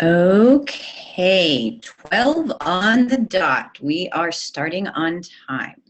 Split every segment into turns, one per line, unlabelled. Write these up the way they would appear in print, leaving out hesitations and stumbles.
Okay, 12 on the dot. We are starting on time.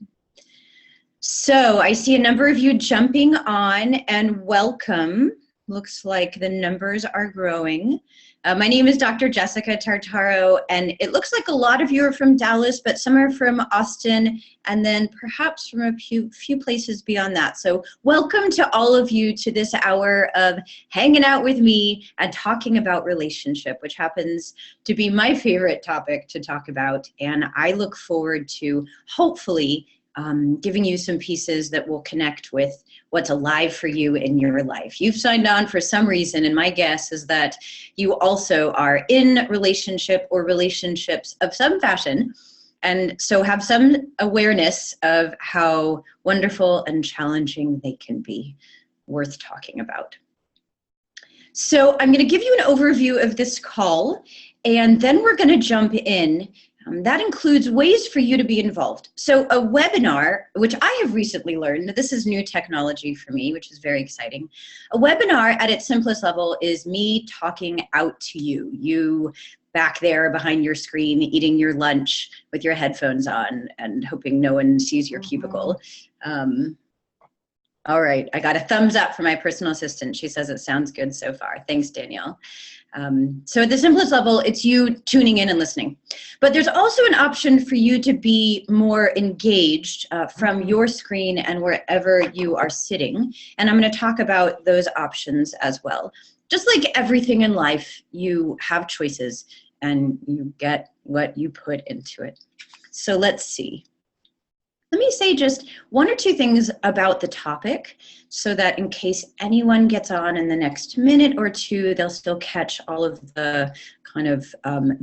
So I see a number of you jumping on, and welcome. Looks like the numbers are growing. My name is Dr. Jessica Tartaro, and it looks like a lot of you are from Dallas, but some are from Austin, and then perhaps from a few places beyond that. So welcome to all of you to this hour of hanging out with me and talking about relationship, which happens to be my favorite topic to talk about. And I look forward to hopefully giving you some pieces that will connect with what's alive for you in your life. You've signed on for some reason, and my guess is that you also are in relationship or relationships of some fashion, and so have some awareness of how wonderful and challenging they can be, worth talking about. So I'm going to give you an overview of this call, and then we're going to jump in. That includes ways for you to be involved. So a webinar, which I have recently learned, this is new technology for me, which is very exciting. A webinar at its simplest level is me talking out to you. You back there behind your screen, eating your lunch with your headphones on and hoping no one sees your cubicle. All right, I got a thumbs up from my personal assistant. She says it sounds good so far. Thanks, Danielle. So at the simplest level, it's you tuning in and listening. But there's also an option for you to be more engaged from your screen and wherever you are sitting. And I'm going to talk about those options as well. Just like everything in life, you have choices and you get what you put into it. So let's see. Let me say just one or two things about the topic so that in case anyone gets on in the next minute or two, they'll still catch all of the kind of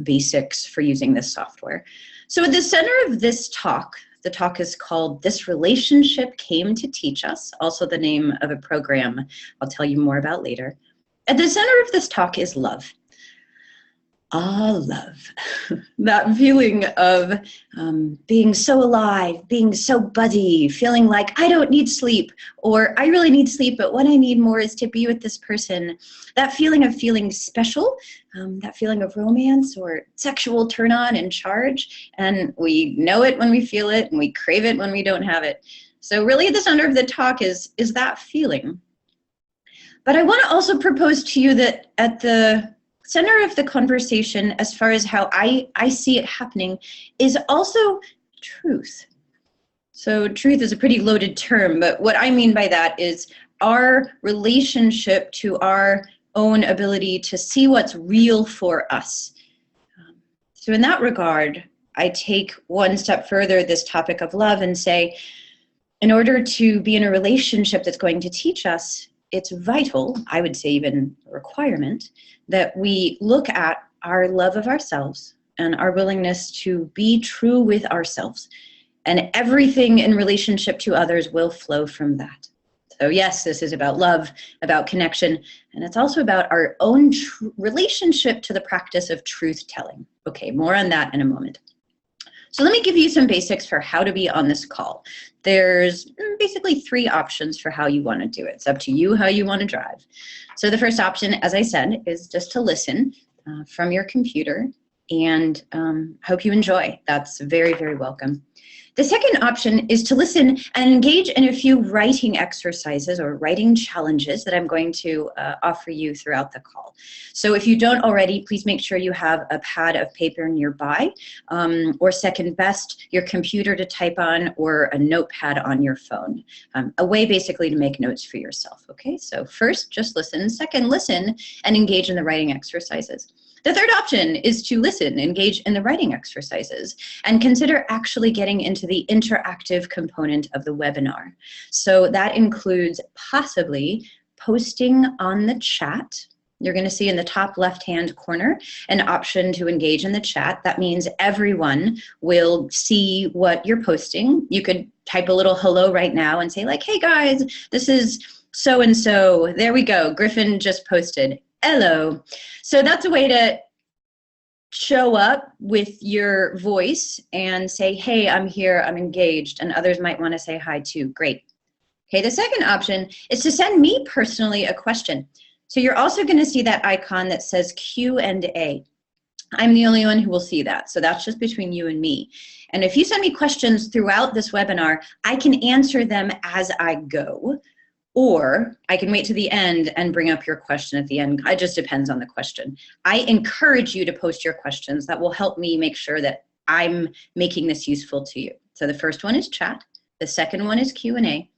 basics for using this software. So at the center of this talk, the talk is called This Relationship Came to Teach Us, also the name of a program I'll tell you more about later. At the center of this talk is love. Love. That feeling of being so alive, being so buzzy, feeling like I don't need sleep, or I really need sleep, but what I need more is to be with this person. That feeling of feeling special, that feeling of romance or sexual turn on and charge, and we know it when we feel it, and we crave it when we don't have it. So really at the center of the talk is that feeling. But I want to also propose to you that at the center of the conversation, as far as how I see it happening, is also truth. So truth is a pretty loaded term, but what I mean by that is our relationship to our own ability to see what's real for us. So in that regard, I take one step further this topic of love and say, in order to be in a relationship that's going to teach us, it's vital, I would say even a requirement, that we look at our love of ourselves and our willingness to be true with ourselves. And everything in relationship to others will flow from that. So yes, this is about love, about connection, and it's also about our own relationship to the practice of truth telling. Okay, more on that in a moment. So let me give you some basics for how to be on this call. There's basically three options for how you want to do it. It's up to you how you want to drive. So the first option, as I said, is just to listen from your computer, and hope you enjoy. That's very, very welcome. The second option is to listen and engage in a few writing exercises or writing challenges that I'm going to offer you throughout the call. So if you don't already, please make sure you have a pad of paper nearby, or second best, your computer to type on, or a notepad on your phone. A way basically to make notes for yourself, okay? So first, just listen. Second, listen and engage in the writing exercises. The third option is to listen, engage in the writing exercises, and consider actually getting into the interactive component of the webinar. So that includes possibly posting on the chat. You're going to see in the top left-hand corner an option to engage in the chat. That means everyone will see what you're posting. You could type a little hello right now and say like, hey guys, this is so-and-so. There we go. Griffin just posted. Hello. So that's a way to show up with your voice and say, hey, I'm here, I'm engaged, and others might want to say hi too. Great. Okay, the second option is to send me personally a question. So you're also going to see that icon that says Q&A. I'm the only one who will see that. So that's just between you and me. And if you send me questions throughout this webinar, I can answer them as I go, or I can wait to the end and bring up your question at the end. It just depends on the question. I encourage you to post your questions. That will help me make sure that I'm making this useful to you. So the first one is chat. The second one is Q&A.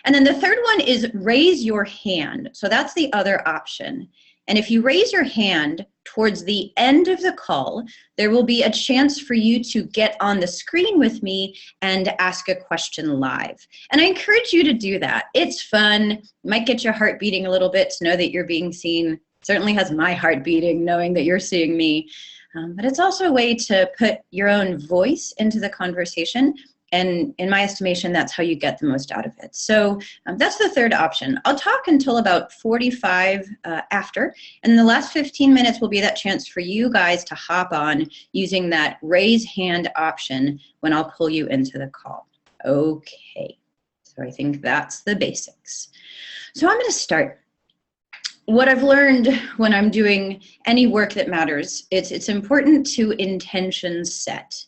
And then the third one is raise your hand. So that's the other option. And if you raise your hand towards the end of the call, there will be a chance for you to get on the screen with me and ask a question live. And I encourage you to do that. It's fun. It might get your heart beating a little bit to know that you're being seen. It certainly has my heart beating knowing that you're seeing me. But it's also a way to put your own voice into the conversation. And in my estimation, that's how you get the most out of it. So that's the third option. I'll talk until about 45 after, and the last 15 minutes will be that chance for you guys to hop on using that raise hand option when I'll pull you into the call. Okay, so I think that's the basics. So I'm gonna start. What I've learned when I'm doing any work that matters, it's important to intention set,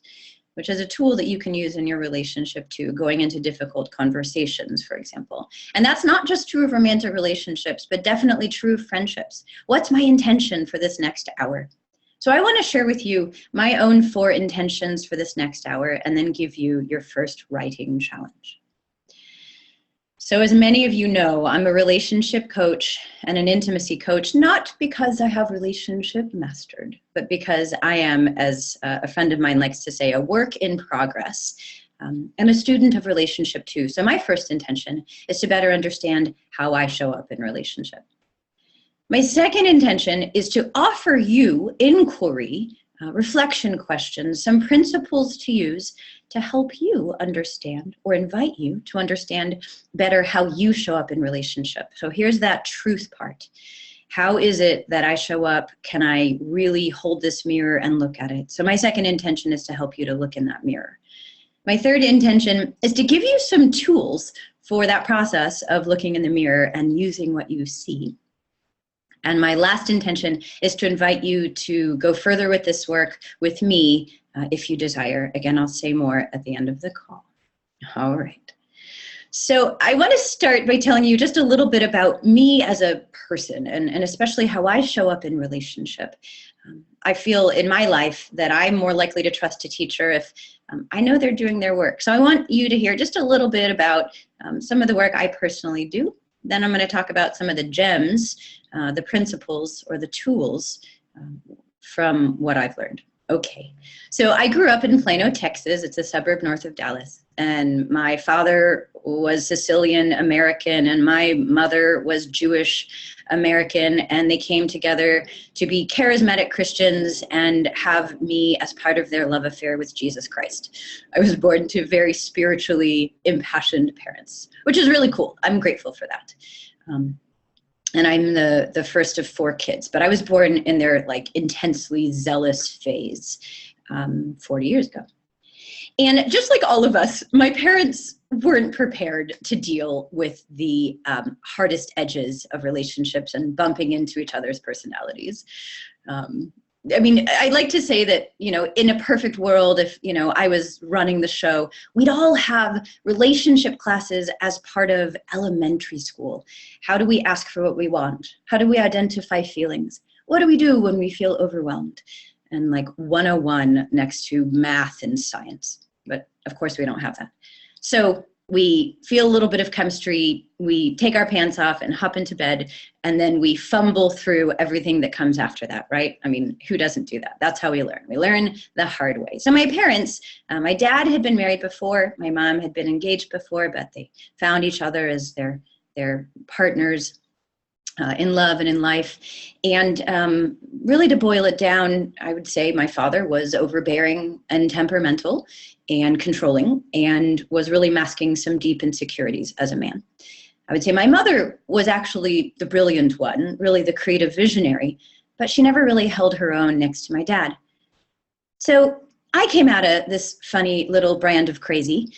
which is a tool that you can use in your relationship too, going into difficult conversations, for example. And that's not just true of romantic relationships, but definitely true of friendships. What's my intention for this next hour? So I want to share with you my own 4 intentions for this next hour and then give you your first writing challenge. So as many of you know, I'm a relationship coach and an intimacy coach, not because I have relationship mastered, but because I am, as a friend of mine likes to say, a work in progress and a student of relationship too. So my first intention is to better understand how I show up in relationship. My second intention is to offer you inquiry, reflection questions, some principles to use to help you understand or invite you to understand better how you show up in relationship. So here's that truth part. How is it that I show up? Can I really hold this mirror and look at it? So my second intention is to help you to look in that mirror. My third intention is to give you some tools for that process of looking in the mirror and using what you see. And my last intention is to invite you to go further with this work with me if you desire. Again, I'll say more at the end of the call. All right. So I want to start by telling you just a little bit about me as a person and especially how I show up in relationship. I feel in my life that I'm more likely to trust a teacher if I know they're doing their work. So I want you to hear just a little bit about some of the work I personally do. Then I'm going to talk about some of the gems, the principles or the tools from what I've learned. Okay, so I grew up in Plano, Texas. It's a suburb north of Dallas. And my father was Sicilian American and my mother was Jewish American. And they came together to be charismatic Christians and have me as part of their love affair with Jesus Christ. I was born to very spiritually impassioned parents, which is really cool. I'm grateful for that. And I'm the first of 4 kids, but I was born in their like intensely zealous phase 40 years ago. And just like all of us, my parents weren't prepared to deal with the hardest edges of relationships and bumping into each other's personalities. I mean, I like to say that, you know, in a perfect world, if, you know, I was running the show, we'd all have relationship classes as part of elementary school. How do we ask for what we want? How do we identify feelings? What do we do when we feel overwhelmed? And like 101 next to math and science. But of course we don't have that. So we feel a little bit of chemistry, we take our pants off and hop into bed, and then we fumble through everything that comes after that, right? I mean, who doesn't do that? That's how we learn. We learn the hard way. So my parents, my dad had been married before, my mom had been engaged before, but they found each other as their partners in love and in life. And really to boil it down, I would say my father was overbearing and temperamental and controlling and was really masking some deep insecurities as a man. I would say my mother was actually the brilliant one, really the creative visionary, but she never really held her own next to my dad. So I came out of this funny little brand of crazy.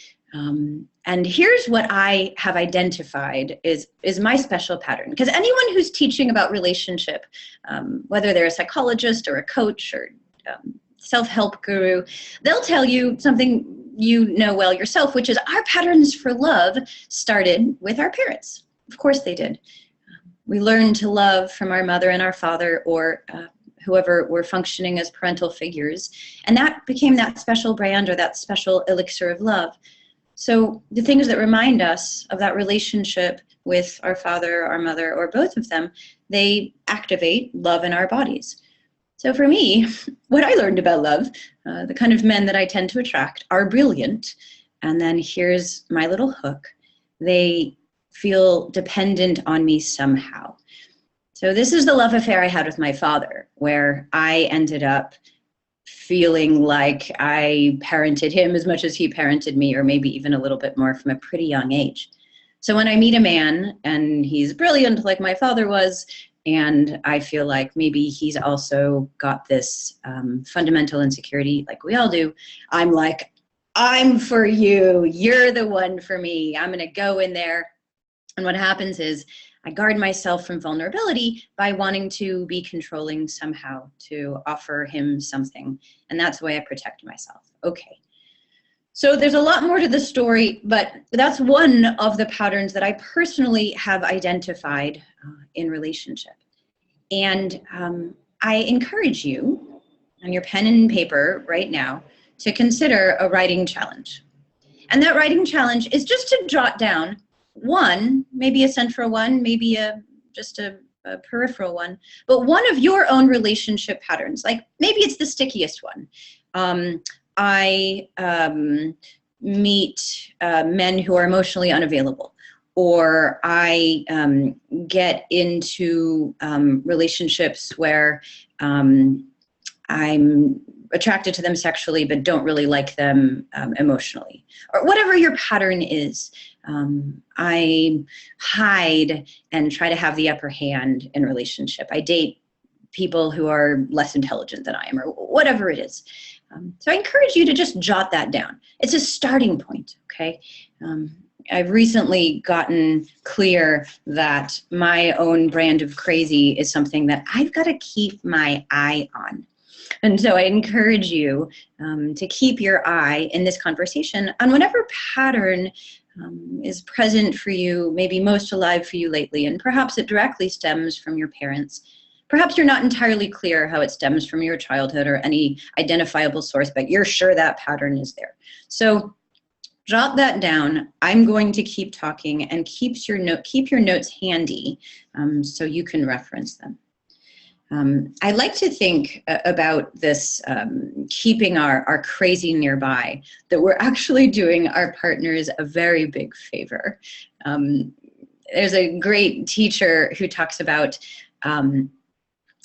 And here's what I have identified is my special pattern. Because anyone who's teaching about relationship, whether they're a psychologist or a coach or self-help guru, they'll tell you something you know well yourself, which is our patterns for love started with our parents. Of course they did. We learned to love from our mother and our father, or whoever were functioning as parental figures, and that became that special brand or that special elixir of love. So the things that remind us of that relationship with our father, our mother, or both of them, they activate love in our bodies. So for me, what I learned about love, the kind of men that I tend to attract are brilliant. And then here's my little hook. They feel dependent on me somehow. So this is the love affair I had with my father, where I ended up feeling like I parented him as much as he parented me, or maybe even a little bit more from a pretty young age. So when I meet a man and he's brilliant like my father was, and I feel like maybe he's also got this fundamental insecurity like we all do, I'm like, I'm for you. You're the one for me. I'm going to go in there. And what happens is I guard myself from vulnerability by wanting to be controlling somehow, to offer him something. And that's the way I protect myself. Okay. So there's a lot more to the story, but that's one of the patterns that I personally have identified in relationship. And I encourage you on your pen and paper right now to consider a writing challenge. And that writing challenge is just to jot down one, maybe a central one, maybe just a peripheral one, but one of your own relationship patterns. Like maybe it's the stickiest one. I meet men who are emotionally unavailable, or I get into relationships where I'm attracted to them sexually but don't really like them emotionally, or whatever your pattern is. I hide and try to have the upper hand in relationship. I date people who are less intelligent than I am, or whatever it is. So I encourage you to just jot that down. It's a starting point, okay? I've recently gotten clear that my own brand of crazy is something that I've got to keep my eye on. And so I encourage you to keep your eye in this conversation on whatever pattern is present for you, maybe most alive for you lately, and perhaps it directly stems from your parents. Perhaps you're not entirely clear how it stems from your childhood or any identifiable source, but you're sure that pattern is there. So jot that down. I'm going to keep talking, and keep your notes handy so you can reference them. I like to think about this keeping our crazy nearby, that we're actually doing our partners a very big favor. There's a great teacher who talks about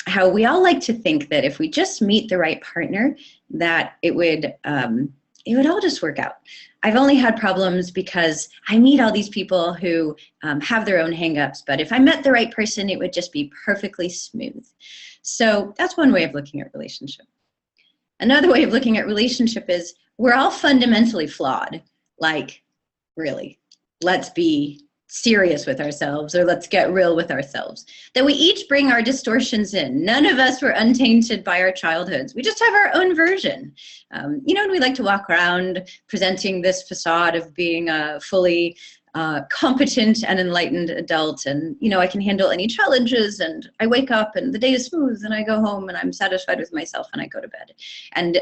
how we all like to think that if we just meet the right partner, that it would all just work out. I've only had problems because I meet all these people who have their own hangups, but if I met the right person, it would just be perfectly smooth. So that's one way of looking at relationship. Another way of looking at relationship is we're all fundamentally flawed. Like, really, let's be serious with ourselves, or let's get real with ourselves. That we each bring our distortions in. None of us were untainted by our childhoods. We just have our own version. And we like to walk around presenting this facade of being a fully competent and enlightened adult, and I can handle any challenges, and I wake up and the day is smooth, and I go home and I'm satisfied with myself and I go to bed. And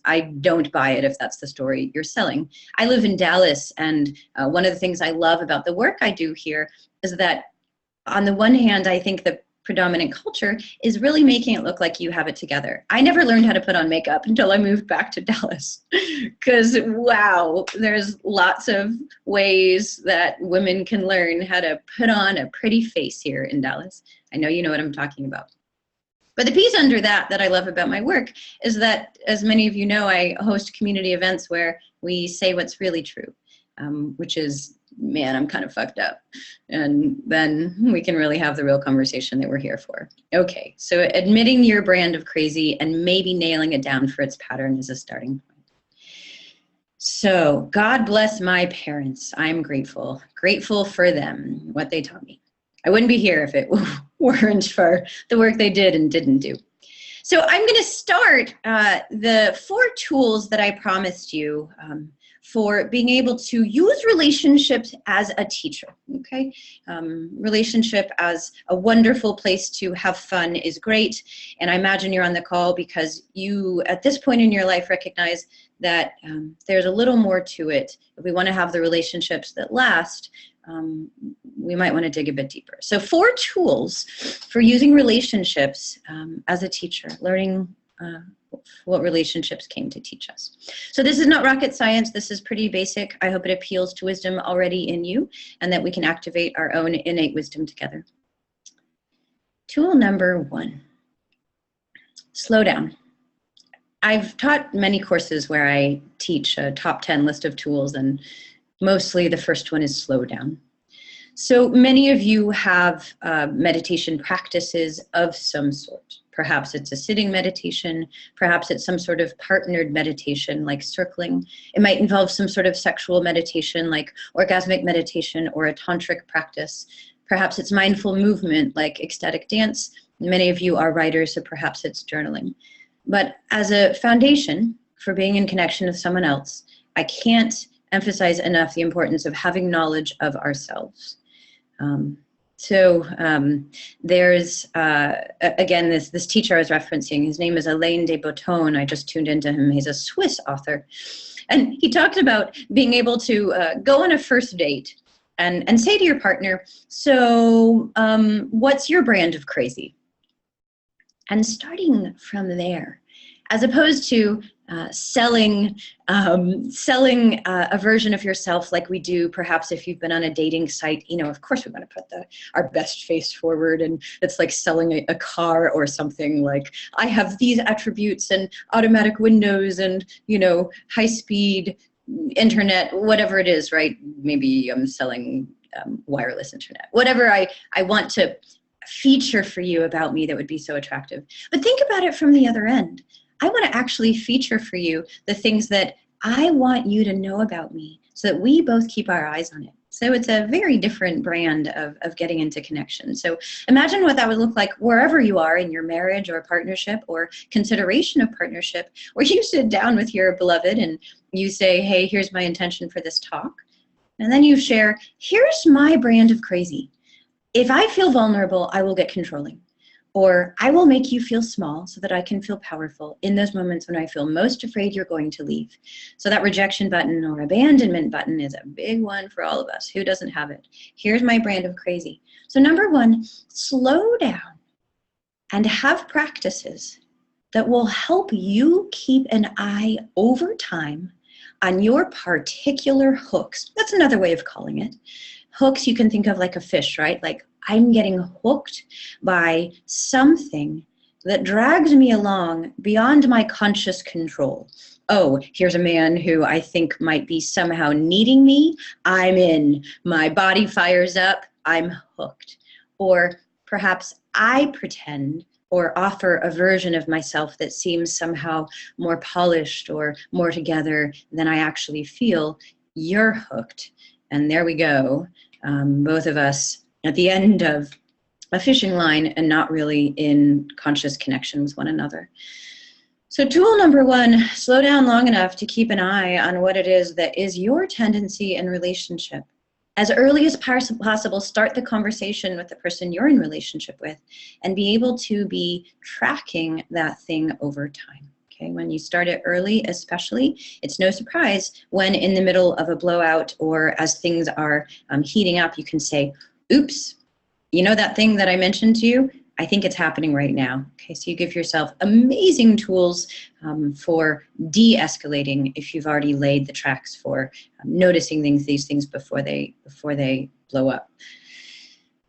I don't buy it if that's the story you're selling. I live in Dallas, and one of the things I love about the work I do here is that on the one hand, I think the predominant culture is really making it look like you have it together. I never learned how to put on makeup until I moved back to Dallas, because wow, there's lots of ways that women can learn how to put on a pretty face here in Dallas. I know you know what I'm talking about. But the piece under that I love about my work is that, as many of you know, I host community events where we say what's really true, which is, man, I'm kind of fucked up. And then we can really have the real conversation that we're here for. Okay, so admitting your brand of crazy and maybe nailing it down for its pattern is a starting point. So God bless my parents. I'm grateful for them, what they taught me. I wouldn't be here if it weren't for the work they did and didn't do. So I'm going to start the 4 tools that I promised you for being able to use relationships as a teacher, okay? Relationship as a wonderful place to have fun is great, and I imagine you're on the call because you, at this point in your life, recognize that there's a little more to it. If we want to have the relationships that last, we might want to dig a bit deeper. So 4 tools for using relationships as a teacher, learning what relationships came to teach us. So this is not rocket science. This is pretty basic. I hope it appeals to wisdom already in you and that we can activate our own innate wisdom together. Tool number 1, slow down. I've taught many courses where I teach a top 10 list of tools, and mostly the first one is slow down. So many of you have meditation practices of some sort. Perhaps it's a sitting meditation, perhaps it's some sort of partnered meditation like circling. It might involve some sort of sexual meditation like orgasmic meditation or a tantric practice. Perhaps it's mindful movement like ecstatic dance. Many of you are writers, so perhaps it's journaling. But as a foundation for being in connection with someone else, I can't emphasize enough the importance of having knowledge of ourselves. There's, again, this teacher I was referencing, his name is Alain de Botton. I just tuned into him. He's a Swiss author. And he talked about being able to go on a first date and say to your partner, so what's your brand of crazy? And starting from there, as opposed to selling a version of yourself like we do perhaps if you've been on a dating site. You know, of course we want to put our best face forward, and it's like selling a car or something like, I have these attributes and automatic windows and, you know, high-speed internet, whatever it is, right? Maybe I'm selling wireless internet. Whatever I want to feature for you about me that would be so attractive. But think about it from the other end. I want to actually feature for you the things that I want you to know about me so that we both keep our eyes on it. So it's a very different brand of getting into connection. So imagine what that would look like wherever you are in your marriage or partnership or consideration of partnership, where you sit down with your beloved and you say, hey, here's my intention for this talk. And then you share, here's my brand of crazy. If I feel vulnerable, I will get controlling. Or I will make you feel small so that I can feel powerful in those moments when I feel most afraid you're going to leave. So that rejection button or abandonment button is a big one for all of us. Who doesn't have it? Here's my brand of crazy. So number 1, slow down and have practices that will help you keep an eye over time on your particular hooks. That's another way of calling it. Hooks you can think of like a fish, right? Like, I'm getting hooked by something that drags me along beyond my conscious control. Oh, here's a man who I think might be somehow needing me. I'm in. My body fires up. I'm hooked. Or perhaps I pretend or offer a version of myself that seems somehow more polished or more together than I actually feel. You're hooked. And there we go. Both of us at the end of a fishing line and not really in conscious connection with one another. So tool number 1, slow down long enough to keep an eye on what it is that is your tendency in relationship. As early as possible, start the conversation with the person you're in relationship with and be able to be tracking that thing over time. Okay, when you start it early, especially, it's no surprise when in the middle of a blowout or as things are heating up, you can say, oops, you know that thing that I mentioned to you? I think it's happening right now. Okay, so you give yourself amazing tools for de-escalating if you've already laid the tracks for noticing these things before they blow up.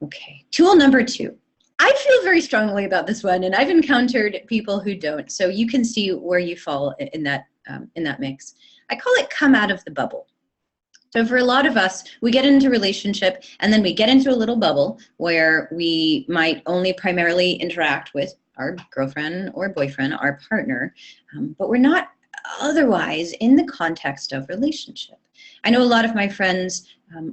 Okay, tool number 2. I feel very strongly about this one, and I've encountered people who don't, so you can see where you fall in that mix. I call it come out of the bubble. So for a lot of us, we get into a relationship and then we get into a little bubble where we might only primarily interact with our girlfriend or boyfriend, our partner, but we're not otherwise in the context of relationship. I know a lot of my friends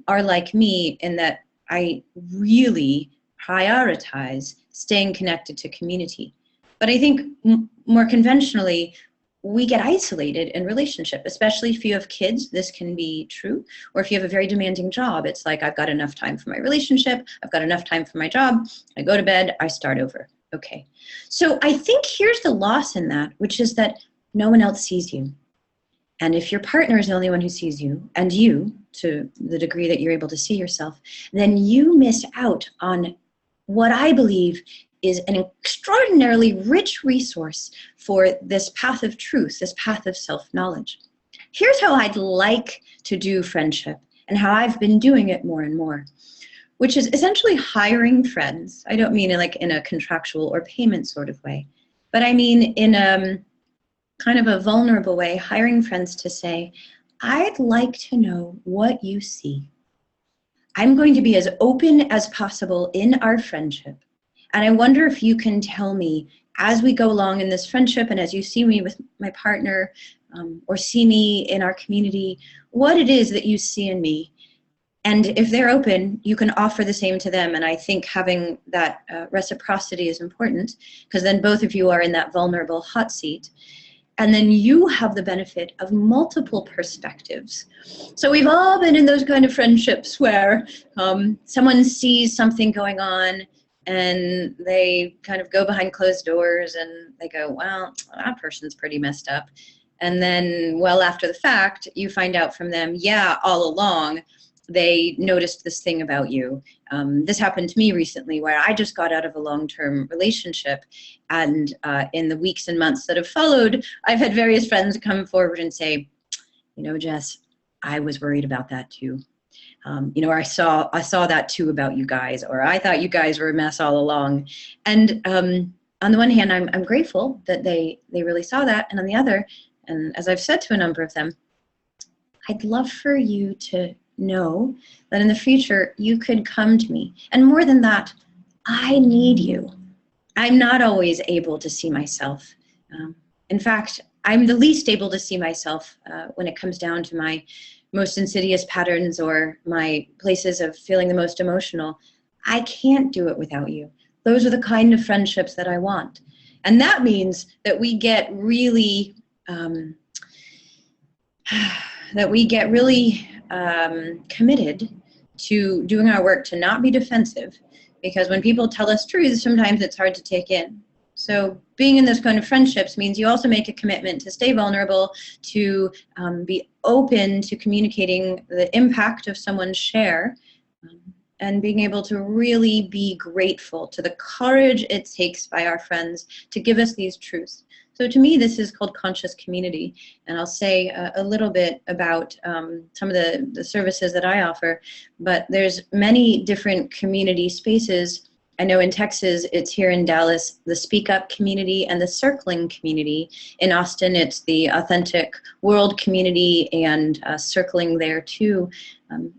are like me in that I really prioritize staying connected to community. But I think more conventionally, we get isolated in relationship, especially if you have kids. This can be true. Or if you have a very demanding job, it's like, I've got enough time for my relationship, I've got enough time for my job, I go to bed, I start over. Okay. So I think here's the loss in that, which is that no one else sees you. And if your partner is the only one who sees you, and you, to the degree that you're able to see yourself, then you miss out on what I believe is an extraordinarily rich resource for this path of truth, this path of self-knowledge. Here's how I'd like to do friendship and how I've been doing it more and more, which is essentially hiring friends. I don't mean in a contractual or payment sort of way, but I mean in a kind of a vulnerable way, hiring friends to say, I'd like to know what you see. I'm going to be as open as possible in our friendship. And I wonder if you can tell me, as we go along in this friendship and as you see me with my partner or see me in our community, what it is that you see in me. And if they're open, you can offer the same to them. And I think having that reciprocity is important, because then both of you are in that vulnerable hot seat. And then you have the benefit of multiple perspectives. So we've all been in those kind of friendships where someone sees something going on and they kind of go behind closed doors and they go, well, that person's pretty messed up. And then, well, after the fact, you find out from them, yeah, all along, they noticed this thing about you. This happened to me recently where I just got out of a long-term relationship, and in the weeks and months that have followed, I've had various friends come forward and say, you know, Jess, I was worried about that too. You know, I saw that too about you guys, or I thought you guys were a mess all along. And on the one hand, I'm grateful that they really saw that, and on the other, and as I've said to a number of them, I'd love for you to know that in the future you could come to me. And more than that, I need you. I'm not always able to see myself. In fact, I'm the least able to see myself when it comes down to my most insidious patterns or my places of feeling the most emotional. I can't do it without you. Those are the kind of friendships that I want. And that means that we get really committed to doing our work to not be defensive, because when people tell us truths, sometimes it's hard to take in. So being in those kind of friendships means you also make a commitment to stay vulnerable, to be open to communicating the impact of someone's share, and being able to really be grateful to the courage it takes by our friends to give us these truths. So to me, this is called conscious community. And I'll say a little bit about some of the services that I offer, but there's many different community spaces. I know in Texas, it's here in Dallas, the Speak Up community and the Circling community. In Austin, it's the Authentic World community and Circling there too,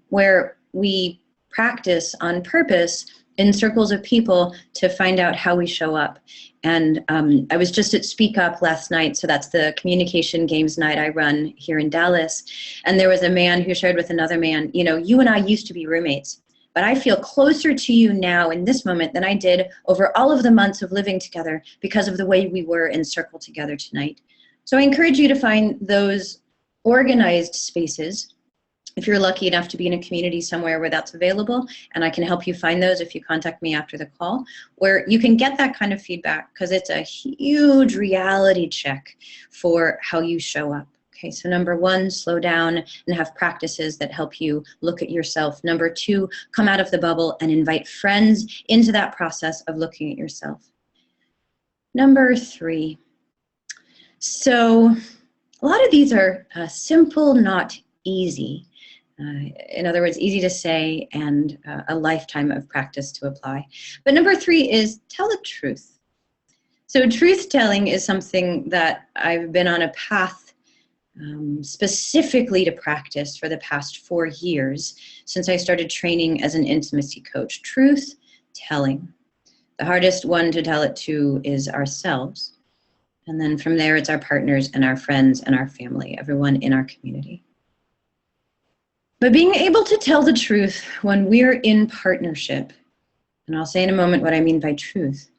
where we practice on purpose in circles of people to find out how we show up. And I was just at Speak Up last night, so that's the communication games night I run here in Dallas. And there was a man who shared with another man, you know, you and I used to be roommates, but I feel closer to you now in this moment than I did over all of the months of living together because of the way we were in circle together tonight. So I encourage you to find those organized spaces, if you're lucky enough to be in a community somewhere where that's available, and I can help you find those if you contact me after the call, where you can get that kind of feedback, because it's a huge reality check for how you show up. Okay, so number one, slow down and have practices that help you look at yourself. Number two, come out of the bubble and invite friends into that process of looking at yourself. Number three, so a lot of these are simple, not easy. In other words, easy to say and a lifetime of practice to apply. But number three is tell the truth. So truth telling is something that I've been on a path specifically to practice for the past 4 years since I started training as an intimacy coach. Truth telling. The hardest one to tell it to is ourselves. And then from there, it's our partners and our friends and our family, everyone in our community. But being able to tell the truth when we're in partnership, and I'll say in a moment what I mean by truth,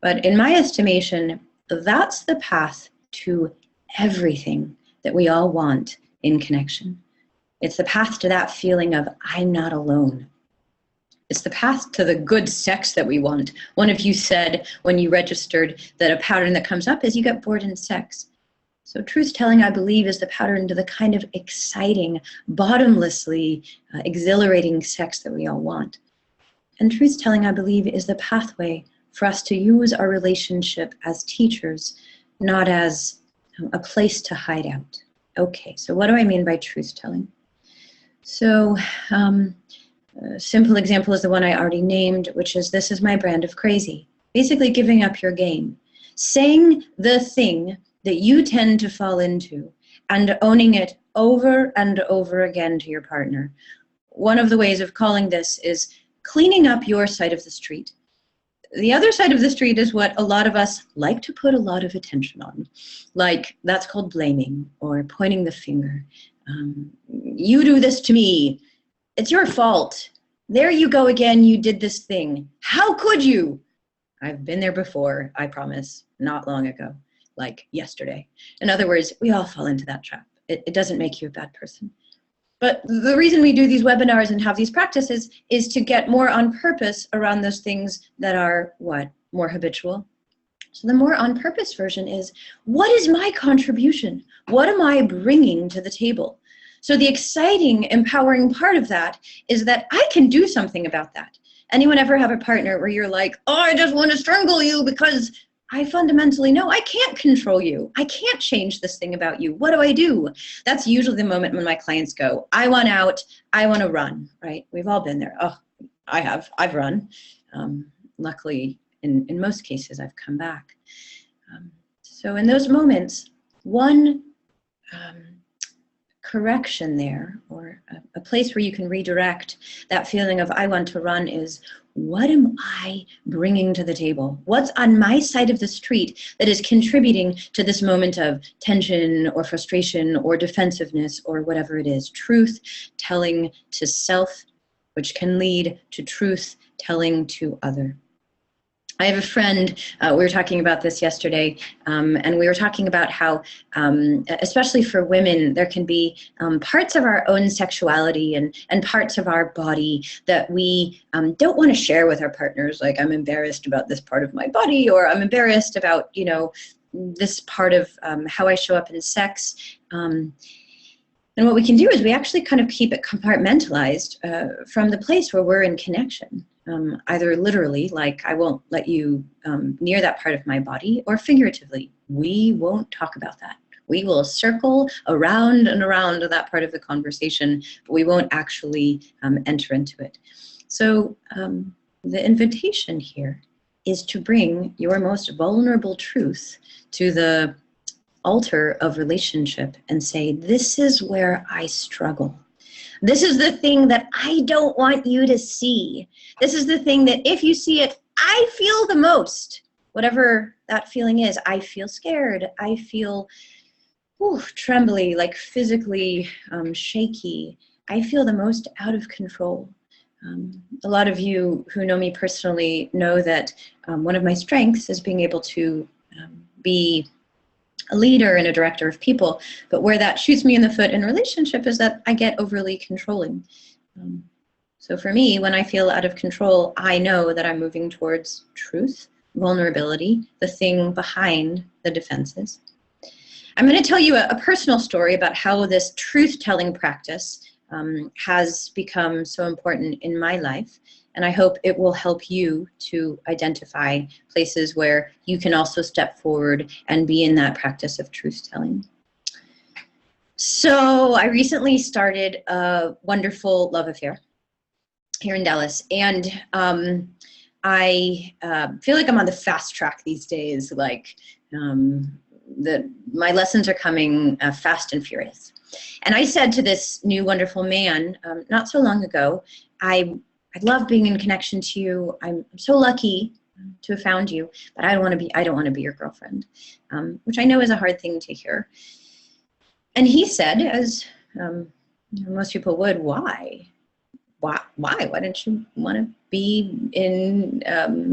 But in my estimation, that's the path to everything that we all want in connection. It's the path to that feeling of, I'm not alone. It's the path to the good sex that we want. One of you said when you registered that a pattern that comes up is you get bored in sex. So truth-telling, I believe, is the pattern to the kind of exciting, bottomlessly exhilarating sex that we all want. And truth-telling, I believe, is the pathway for us to use our relationship as teachers, not as a place to hide out. Okay, so what do I mean by truth-telling? So a simple example is the one I already named, which is, this is my brand of crazy. Basically giving up your game. Saying the thing that you tend to fall into and owning it over and over again to your partner. One of the ways of calling this is cleaning up your side of the street. The other side of the street is what a lot of us like to put a lot of attention on. Like, that's called blaming or pointing the finger. You do this to me. It's your fault. There you go again, you did this thing. How could you? I've been there before, I promise, not long ago, like yesterday. In other words, we all fall into that trap. It doesn't make you a bad person. But the reason we do these webinars and have these practices is to get more on purpose around those things that are, what, more habitual. So the more on purpose version is, what is my contribution? What am I bringing to the table? So the exciting, empowering part of that is that I can do something about that. Anyone ever have a partner where you're like, oh, I just want to strangle you because I fundamentally know I can't control you. I can't change this thing about you. What do I do? That's usually the moment when my clients go, I want out, I want to run, right? We've all been there. Oh, I've run. Luckily, in most cases, I've come back. So in those moments, one correction there, or a place where you can redirect that feeling of I want to run is, what am I bringing to the table? What's on my side of the street that is contributing to this moment of tension or frustration or defensiveness or whatever it is? Truth telling to self, which can lead to truth telling to other. I have a friend, we were talking about this yesterday, and we were talking about how, especially for women, there can be parts of our own sexuality and parts of our body that we don't want to share with our partners. Like, I'm embarrassed about this part of my body, or I'm embarrassed about, you know, this part of how I show up in sex. And what we can do is we actually kind of keep it compartmentalized from the place where we're in connection. Either literally, like I won't let you near that part of my body, or figuratively, we won't talk about that. We will circle around and around that part of the conversation, but we won't actually enter into it. So the invitation here is to bring your most vulnerable truth to the altar of relationship and say, this is where I struggle. This is the thing that I don't want you to see. This is the thing that if you see it, I feel the most. Whatever that feeling is, I feel scared. I feel trembly, like physically shaky. I feel the most out of control. A lot of you who know me personally know that one of my strengths is being able to be a leader and a director of people, but where that shoots me in the foot in relationship is that I get overly controlling. So for me, when I feel out of control, I know that I'm moving towards truth, vulnerability, the thing behind the defenses. I'm going to tell you a personal story about how this truth-telling practice has become so important in my life. And I hope it will help you to identify places where you can also step forward and be in that practice of truth-telling. So I recently started a wonderful love affair here in Dallas. And I feel like I'm on the fast track these days. Like my lessons are coming fast and furious. And I said to this new wonderful man not so long ago, I love being in connection to you. I'm so lucky to have found you, but I don't want to be your girlfriend, which I know is a hard thing to hear. And he said, as most people would, why? Why don't you want to be in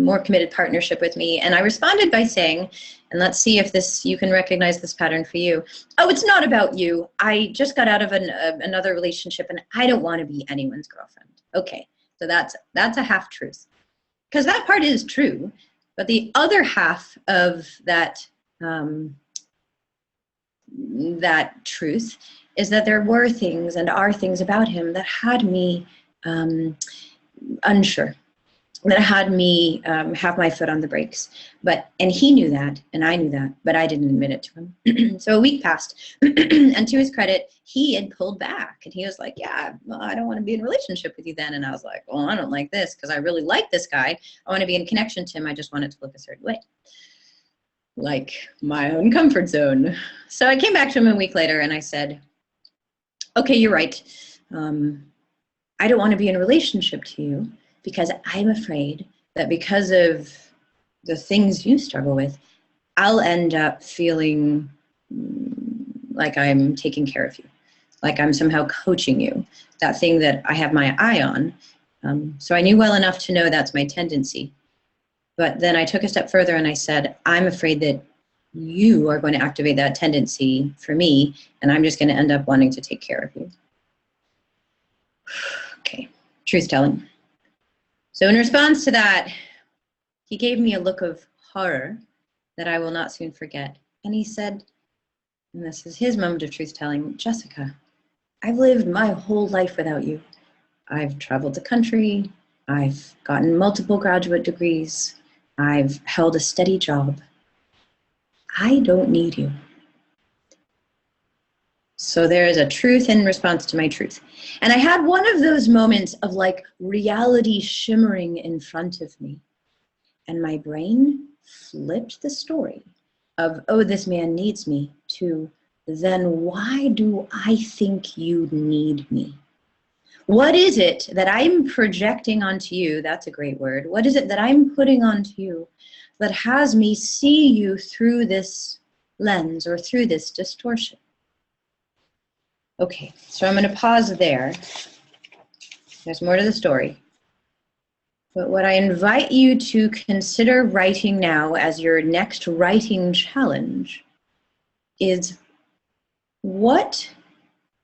more committed partnership with me? And I responded by saying, and let's see if you can recognize this pattern for you. Oh, it's not about you. I just got out of another relationship and I don't want to be anyone's girlfriend. Okay, so that's a half truth, because that part is true, but the other half of that that truth is that there were things and are things about him that had me unsure, that had me have my foot on the brakes. And he knew that, and I knew that, but I didn't admit it to him. So a week passed, and to his credit, he had pulled back, and he was like, yeah, well, I don't want to be in a relationship with you then. And I was like, well, I don't like this, because I really like this guy. I want to be in connection to him. I just want it to look a certain way, like my own comfort zone. So I came back to him a week later, and I said, okay, you're right. I don't want to be in a relationship to you because I'm afraid that because of the things you struggle with, I'll end up feeling like I'm taking care of you, like I'm somehow coaching you, that thing that I have my eye on. So I knew well enough to know that's my tendency. But then I took a step further and I said, I'm afraid that you are going to activate that tendency for me, and I'm just going to end up wanting to take care of you. Okay, truth telling. So in response to that, he gave me a look of horror that I will not soon forget. And he said, and this is his moment of truth telling, Jessica, I've lived my whole life without you. I've traveled the country. I've gotten multiple graduate degrees. I've held a steady job. I don't need you. So there is a truth in response to my truth. And I had one of those moments of like reality shimmering in front of me. And my brain flipped the story of, oh, this man needs me, to then why do I think you need me? What is it that I'm projecting onto you? That's a great word. What is it that I'm putting onto you that has me see you through this lens or through this distortion? Okay, so I'm going to pause there. There's more to the story. But what I invite you to consider writing now as your next writing challenge is, what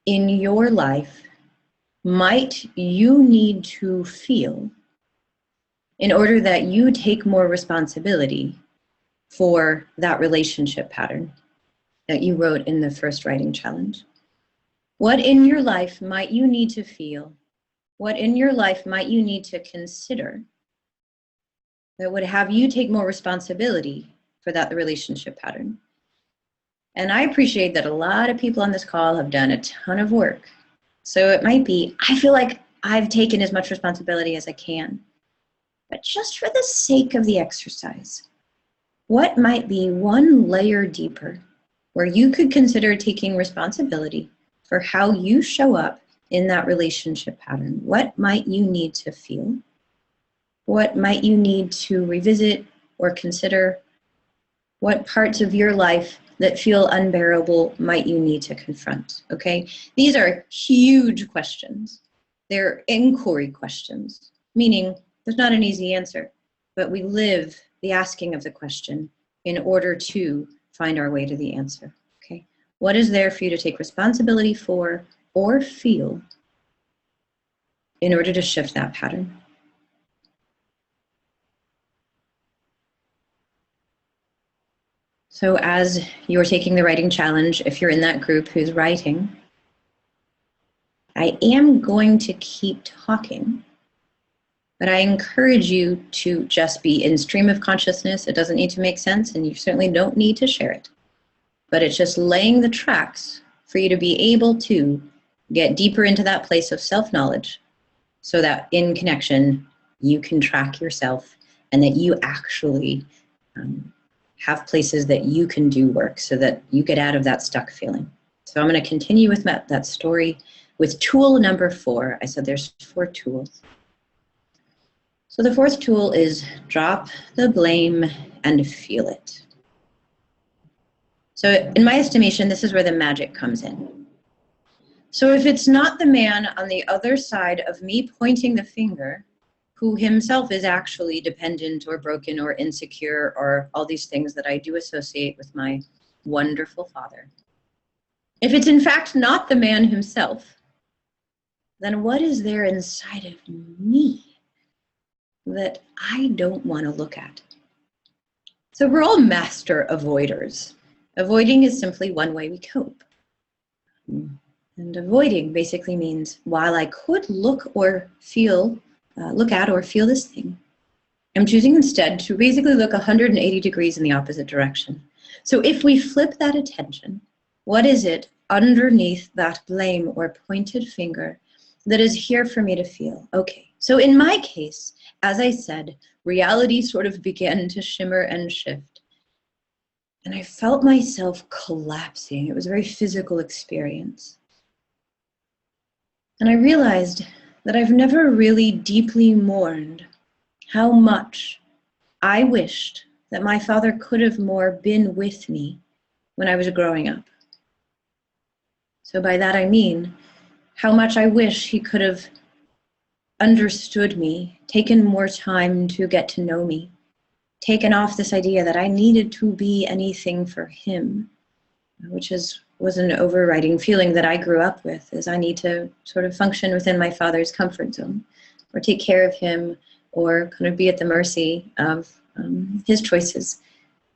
in your life might you need to feel in order that you take more responsibility for that relationship pattern that you wrote in the first writing challenge? What in your life might you need to feel? What in your life might you need to consider that would have you take more responsibility for that relationship pattern? And I appreciate that a lot of people on this call have done a ton of work. So it might be, I feel like I've taken as much responsibility as I can. But just for the sake of the exercise, what might be one layer deeper where you could consider taking responsibility for how you show up in that relationship pattern? What might you need to feel? What might you need to revisit or consider? What parts of your life that feel unbearable might you need to confront? Okay, these are huge questions. They're inquiry questions, meaning there's not an easy answer, but we live the asking of the question in order to find our way to the answer. Okay, what is there for you to take responsibility for or feel in order to shift that pattern? So as you're taking the writing challenge, if you're in that group who's writing, I am going to keep talking, but I encourage you to just be in stream of consciousness. It doesn't need to make sense, and you certainly don't need to share it. But it's just laying the tracks for you to be able to get deeper into that place of self-knowledge so that in connection, you can track yourself and that you actually have places that you can do work so that you get out of that stuck feeling. So I'm going to continue with that story with tool number 4. I said there's 4 tools. So the 4th tool is drop the blame and feel it. So in my estimation, this is where the magic comes in. So if it's not the man on the other side of me pointing the finger, who himself is actually dependent or broken or insecure or all these things that I do associate with my wonderful father, if it's in fact not the man himself, then what is there inside of me that I don't want to look at? So we're all master avoiders. Avoiding is simply one way we cope. And avoiding basically means while I could look at or feel this thing, I'm choosing instead to basically look 180 degrees in the opposite direction. So if we flip that attention, what is it underneath that blame or pointed finger that is here for me to feel? Okay, so in my case, as I said, reality sort of began to shimmer and shift. And I felt myself collapsing. It was a very physical experience. And I realized that I've never really deeply mourned how much I wished that my father could have more been with me when I was growing up. So by that I mean how much I wish he could have understood me, taken more time to get to know me, taken off this idea that I needed to be anything for him, which was an overriding feeling that I grew up with, is I need to sort of function within my father's comfort zone or take care of him or kind of be at the mercy of his choices.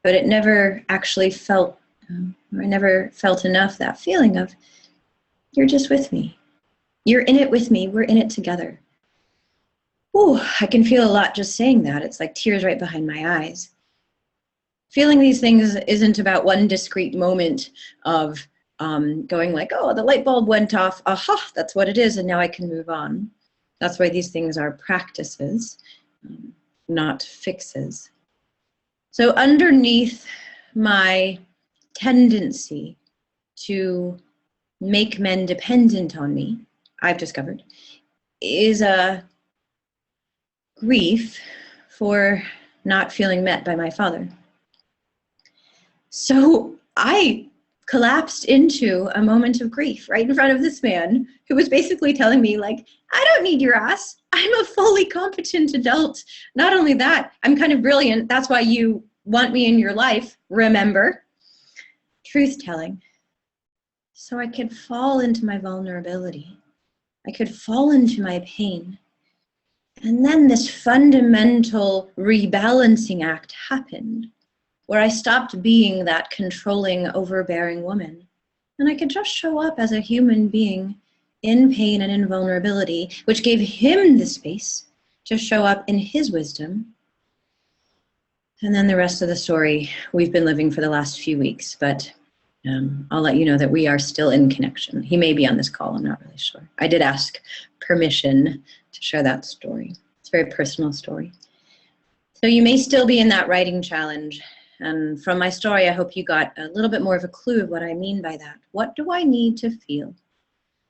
But it never actually felt, I never felt enough that feeling of, you're just with me. You're in it with me. We're in it together. Ooh, I can feel a lot just saying that. It's like tears right behind my eyes. Feeling these things isn't about one discrete moment of going like, oh, the light bulb went off. Aha, that's what it is. And now I can move on. That's why these things are practices, not fixes. So underneath my tendency to make men dependent on me, I've discovered, is a grief for not feeling met by my father. So I collapsed into a moment of grief right in front of this man who was basically telling me, like, I don't need your ass. I'm a fully competent adult. Not only that, I'm kind of brilliant. That's why you want me in your life, remember? Truth telling. So I could fall into my vulnerability. I could fall into my pain. And then this fundamental rebalancing act happened, where I stopped being that controlling, overbearing woman. And I could just show up as a human being in pain and in vulnerability, which gave him the space to show up in his wisdom. And then the rest of the story we've been living for the last few weeks, but I'll let you know that we are still in connection. He may be on this call, I'm not really sure. I did ask permission to share that story. It's a very personal story. So you may still be in that writing challenge. And from my story, I hope you got a little bit more of a clue of what I mean by that. What do I need to feel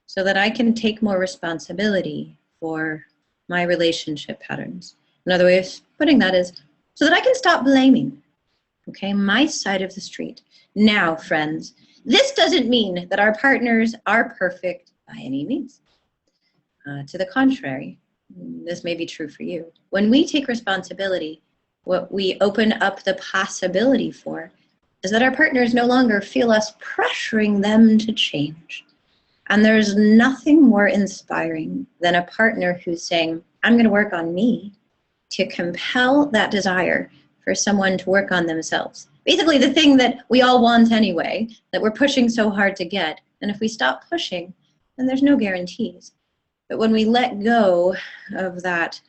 so that I can take more responsibility for my relationship patterns? Another way of putting that is so that I can stop blaming, okay, my side of the street. Now, friends, this doesn't mean that our partners are perfect by any means. To the contrary, this may be true for you. When we take responsibility, what we open up the possibility for is that our partners no longer feel us pressuring them to change. And there's nothing more inspiring than a partner who's saying, I'm going to work on me, to compel that desire for someone to work on themselves. Basically the thing that we all want anyway, that we're pushing so hard to get. And if we stop pushing, then there's no guarantees. But when we let go of that,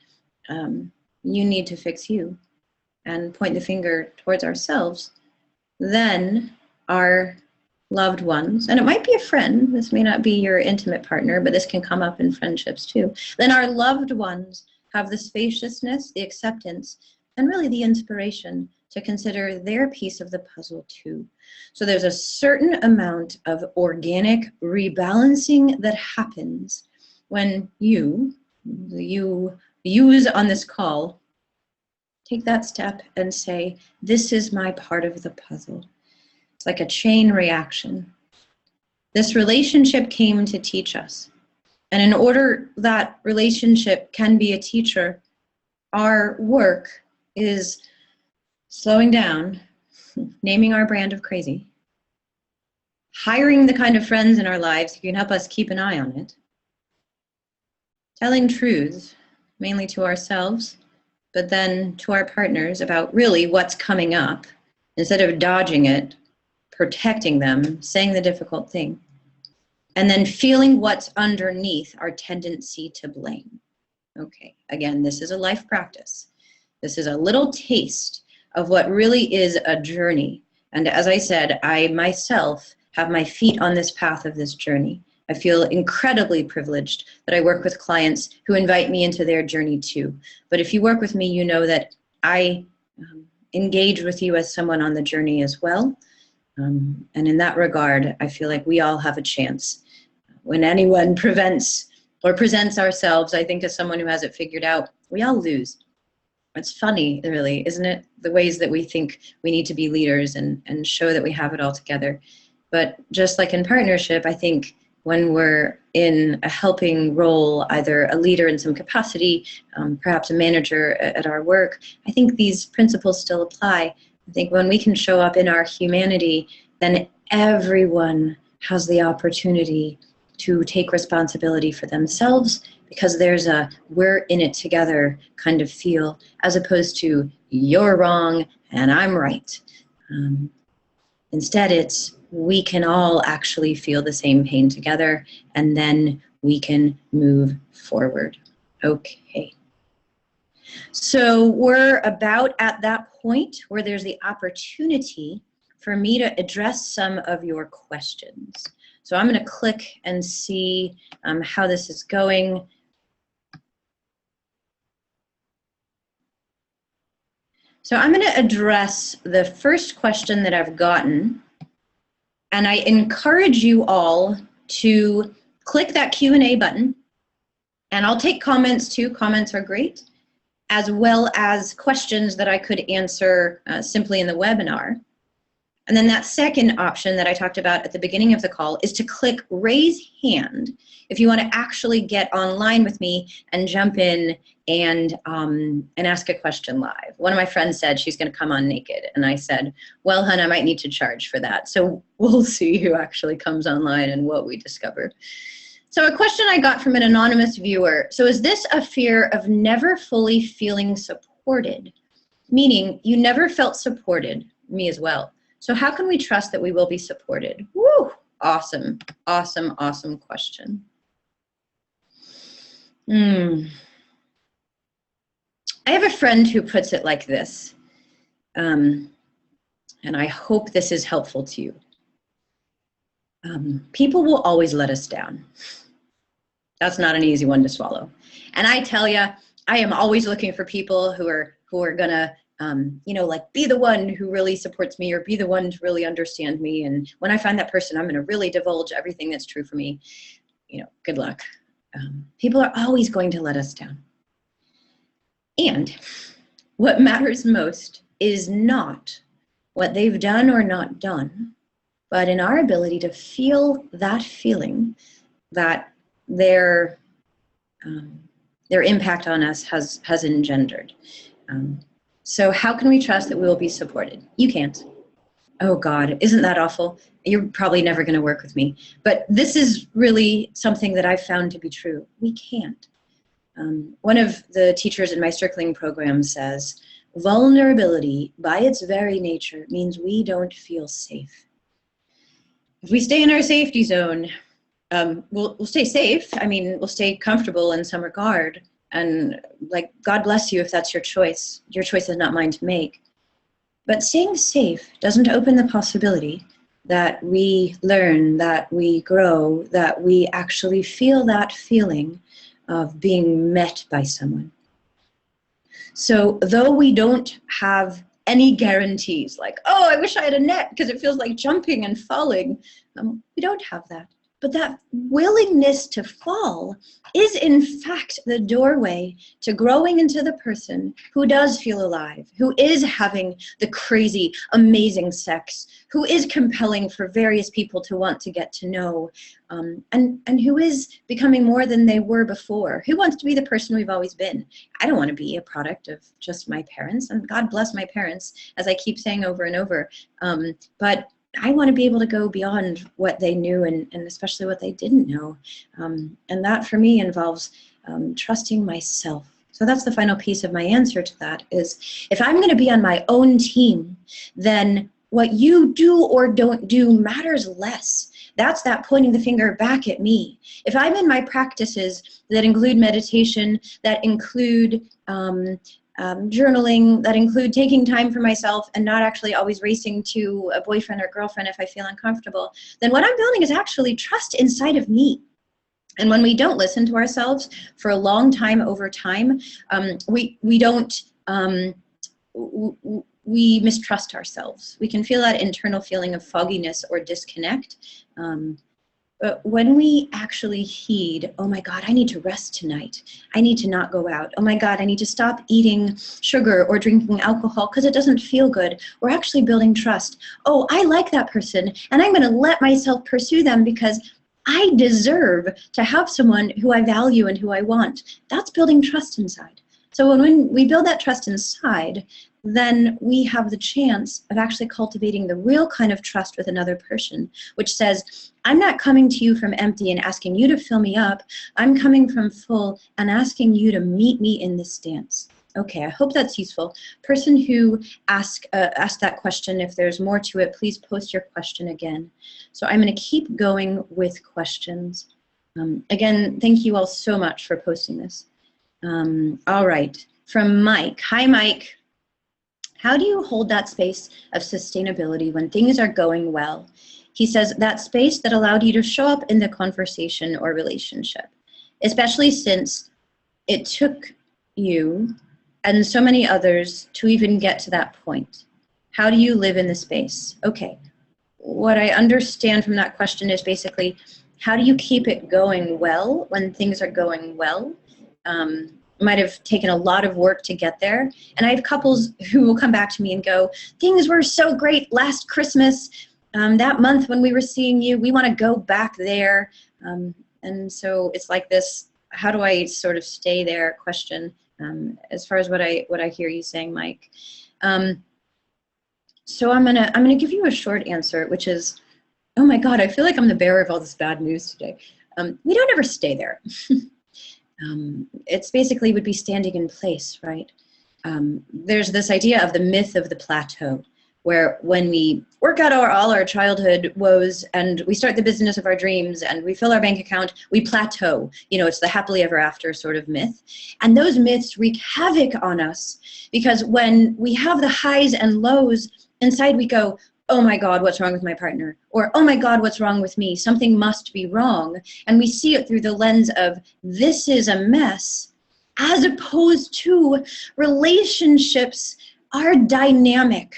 you need to fix you, and point the finger towards ourselves, then our loved ones, and it might be a friend, this may not be your intimate partner, but this can come up in friendships too, then our loved ones have the spaciousness, the acceptance, and really the inspiration to consider their piece of the puzzle too. So there's a certain amount of organic rebalancing that happens when you use on this call, take that step and say, this is my part of the puzzle. It's like a chain reaction. This relationship came to teach us. And in order that relationship can be a teacher, our work is slowing down, naming our brand of crazy, hiring the kind of friends in our lives who can help us keep an eye on it, telling truths, mainly to ourselves, but then to our partners about really what's coming up, instead of dodging it, protecting them, saying the difficult thing, and then feeling what's underneath our tendency to blame. Okay, again, this is a life practice. This is a little taste of what really is a journey. And as I said, I myself have my feet on this path of this journey. I feel incredibly privileged that I work with clients who invite me into their journey too. But if you work with me, you know that I engage with you as someone on the journey as well. And in that regard, I feel like we all have a chance. When anyone prevents or presents ourselves, I think, as someone who has it figured out, we all lose. It's funny, really, isn't it? The ways that we think we need to be leaders and show that we have it all together. But just like in partnership, I think when we're in a helping role, either a leader in some capacity, perhaps a manager at our work, I think these principles still apply. I think when we can show up in our humanity, then everyone has the opportunity to take responsibility for themselves, because there's a we're in it together kind of feel, as opposed to you're wrong and I'm right. Instead, it's we can all actually feel the same pain together, and then we can move forward. Okay. So we're about at that point where there's the opportunity for me to address some of your questions. So I'm going to click and see how this is going. So I'm going to address the first question that I've gotten, and I encourage you all to click that Q&A button, and I'll take comments too. Comments are great, as well as questions that I could answer simply in the webinar. And then that second option that I talked about at the beginning of the call is to click raise hand if you want to actually get online with me and jump in and ask a question live. One of my friends said she's going to come on naked, and I said, well, hun, I might need to charge for that. So we'll see who actually comes online and what we discover. So a question I got from an anonymous viewer. So is this a fear of never fully feeling supported? Meaning you never felt supported, me as well. So how can we trust that we will be supported? Woo! Awesome, awesome, awesome question. I have a friend who puts it like this, and I hope this is helpful to you. People will always let us down. That's not an easy one to swallow. And I tell you, I am always looking for people who are gonna like be the one who really supports me, or be the one to really understand me. And when I find that person, I'm going to really divulge everything that's true for me. Good luck. People are always going to let us down. And what matters most is not what they've done or not done, but in our ability to feel that feeling that their impact on us has engendered. So how can we trust that we will be supported? You can't. Oh God, isn't that awful? You're probably never going to work with me. But this is really something that I've found to be true. We can't. One of the teachers in my circling program says, vulnerability by its very nature means we don't feel safe. If we stay in our safety zone, we'll stay safe. I mean, we'll stay comfortable in some regard. And God bless you if that's your choice. Your choice is not mine to make. But staying safe doesn't open the possibility that we learn, that we grow, that we actually feel that feeling of being met by someone. So though we don't have any guarantees, like, oh, I wish I had a net because it feels like jumping and falling, we don't have that. But that willingness to fall is in fact the doorway to growing into the person who does feel alive, who is having the crazy, amazing sex, who is compelling for various people to want to get to know, and who is becoming more than they were before, who wants to be the person we've always been. I don't want to be a product of just my parents, and God bless my parents, as I keep saying over and over, but I want to be able to go beyond what they knew and especially what they didn't know. And that for me involves trusting myself. So that's the final piece of my answer to that is, if I'm going to be on my own team, then what you do or don't do matters less. That's that pointing the finger back at me. If I'm in my practices that include meditation, that include journaling, that include taking time for myself and not actually always racing to a boyfriend or girlfriend if I feel uncomfortable, then what I'm building is actually trust inside of me. And when we don't listen to ourselves for a long time over time, we mistrust ourselves. We can feel that internal feeling of fogginess or disconnect. But when we actually heed, oh my God, I need to rest tonight. I need to not go out. Oh my God, I need to stop eating sugar or drinking alcohol because it doesn't feel good. We're actually building trust. Oh, I like that person, and I'm going to let myself pursue them because I deserve to have someone who I value and who I want. That's building trust inside. So when we build that trust inside, then we have the chance of actually cultivating the real kind of trust with another person, which says, I'm not coming to you from empty and asking you to fill me up. I'm coming from full and asking you to meet me in this dance. Okay, I hope that's useful. Person who asked that question, if there's more to it, please post your question again. So I'm going to keep going with questions. Again, thank you all so much for posting this. All right, from Mike. Hi, Mike. How do you hold that space of sustainability when things are going well? He says, that space that allowed you to show up in the conversation or relationship, especially since it took you and so many others to even get to that point. How do you live in the space? Okay, what I understand from that question is basically, how do you keep it going well when things are going well? Might have taken a lot of work to get there. And I have couples who will come back to me and go, things were so great last Christmas, that month when we were seeing you, we want to go back there. And so it's like this, how do I sort of stay there question, as far as what I hear you saying, Mike. So I'm gonna give you a short answer, which is, oh my God, I feel like I'm the bearer of all this bad news today. We don't ever stay there. It's basically would be standing in place, right? There's this idea of the myth of the plateau, where when we work out all our childhood woes and we start the business of our dreams and we fill our bank account, we plateau. You know, it's the happily ever after sort of myth. And those myths wreak havoc on us because when we have the highs and lows, inside we go, oh my God, what's wrong with my partner? Or, oh my God, what's wrong with me? Something must be wrong. And we see it through the lens of, this is a mess, as opposed to relationships are dynamic.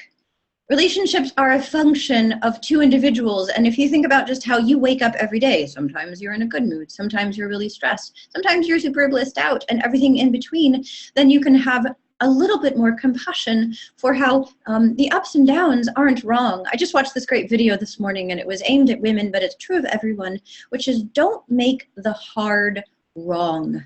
Relationships are a function of two individuals. And if you think about just how you wake up every day, sometimes you're in a good mood, sometimes you're really stressed, sometimes you're super blissed out, and everything in between, then you can have a little bit more compassion for how the ups and downs aren't wrong. I just watched this great video this morning and it was aimed at women, but it's true of everyone, which is don't make the hard wrong.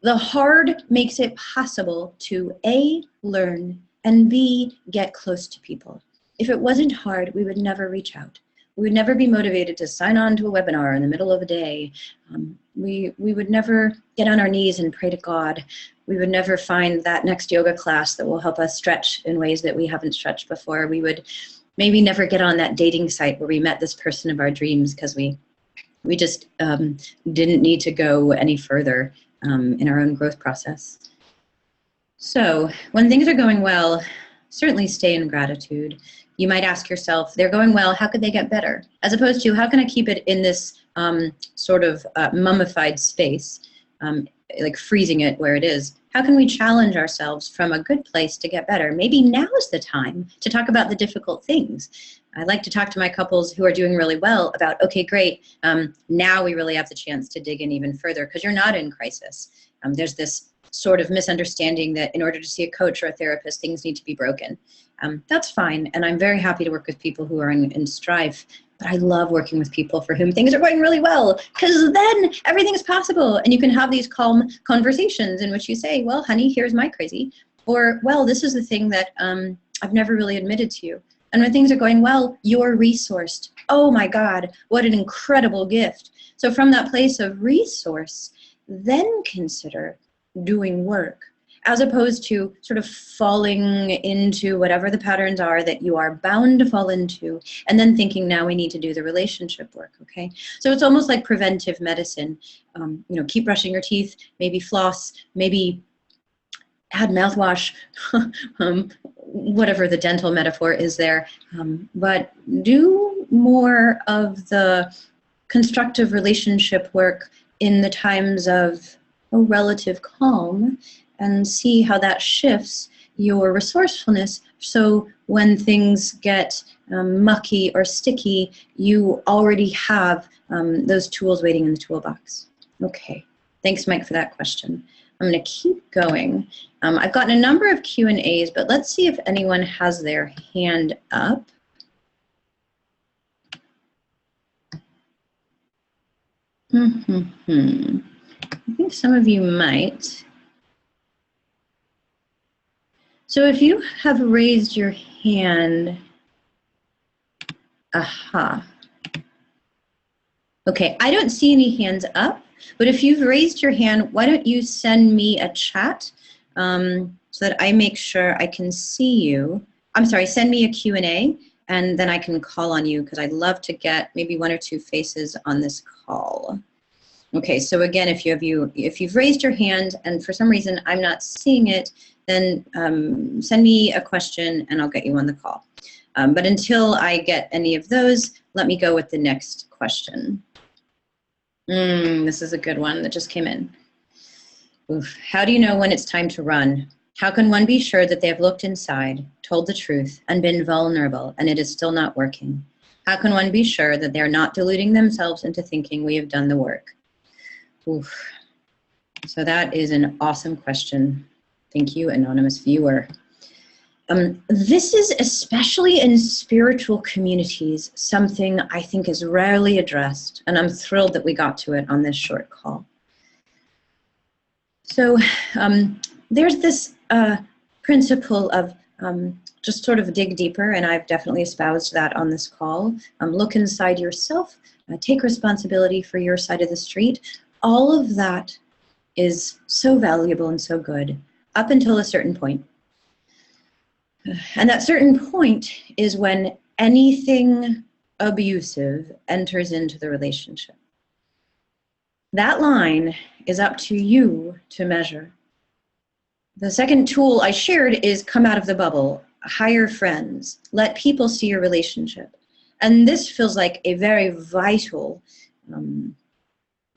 The hard makes it possible to A, learn, and B, get close to people. If it wasn't hard, we would never reach out. We would never be motivated to sign on to a webinar in the middle of a day. We would never get on our knees and pray to God. We would never find that next yoga class that will help us stretch in ways that we haven't stretched before. We would maybe never get on that dating site where we met this person of our dreams because we just didn't need to go any further in our own growth process. So when things are going well, certainly stay in gratitude. You might ask yourself, they're going well, how could they get better? As opposed to, how can I keep it in this sort of mummified space, like freezing it where it is? How can we challenge ourselves from a good place to get better? Maybe now is the time to talk about the difficult things. I like to talk to my couples who are doing really well about, okay, great, now we really have the chance to dig in even further because you're not in crisis. There's this sort of misunderstanding that in order to see a coach or a therapist, things need to be broken. That's fine, and I'm very happy to work with people who are in strife, but I love working with people for whom things are going really well, because then everything is possible, and you can have these calm conversations in which you say, well, honey, here's my crazy, or, well, this is the thing that I've never really admitted to you. And when things are going well, you're resourced. Oh my God, what an incredible gift. So from that place of resource, then consider doing work, as opposed to sort of falling into whatever the patterns are that you are bound to fall into, and then thinking, now we need to do the relationship work, okay? So it's almost like preventive medicine. Keep brushing your teeth, maybe floss, maybe add mouthwash, whatever the dental metaphor is there, but do more of the constructive relationship work in the times of relative calm, and see how that shifts your resourcefulness, so when things get mucky or sticky, you already have those tools waiting in the toolbox. Okay, thanks, Mike, for that question. I'm going to keep going. I've gotten a number of Q&As, but let's see if anyone has their hand up. I think some of you might. So if you have raised your hand, aha. Okay, I don't see any hands up, but if you've raised your hand, why don't you send me a chat so that I make sure I can see you. I'm sorry, send me a Q&A, and then I can call on you, because I'd love to get maybe one or two faces on this call. Okay, so again, if you've raised your hand and for some reason I'm not seeing it, then send me a question and I'll get you on the call. But until I get any of those, let me go with the next question. This is a good one that just came in. Oof. How do you know when it's time to run? How can one be sure that they have looked inside, told the truth, and been vulnerable, and it is still not working? How can one be sure that they're not deluding themselves into thinking we have done the work? Oof. So that is an awesome question. Thank you, anonymous viewer. This is, especially in spiritual communities, something I think is rarely addressed, and I'm thrilled that we got to it on this short call. So there's this principle of just sort of dig deeper, and I've definitely espoused that on this call. Look inside yourself, take responsibility for your side of the street. All of that is so valuable and so good up until a certain point. And that certain point is when anything abusive enters into the relationship. That line is up to you to measure. The second tool I shared is come out of the bubble, hire friends, let people see your relationship. And this feels like a very vital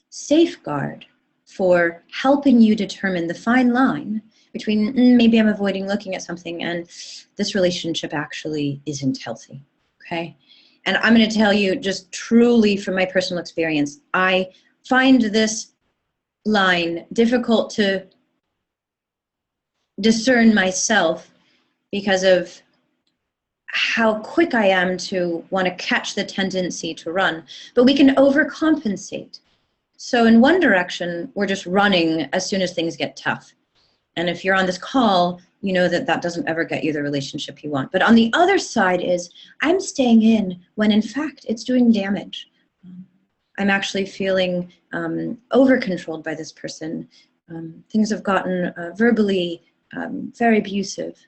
safeguard for helping you determine the fine line between maybe I'm avoiding looking at something and this relationship actually isn't healthy, okay? And I'm going to tell you just truly from my personal experience, I find this line difficult to discern myself because of how quick I am to want to catch the tendency to run. But we can overcompensate. So in one direction, we're just running as soon as things get tough. And if you're on this call, you know that that doesn't ever get you the relationship you want. But on the other side is, I'm staying in when in fact it's doing damage. I'm actually feeling over-controlled by this person. Things have gotten verbally very abusive.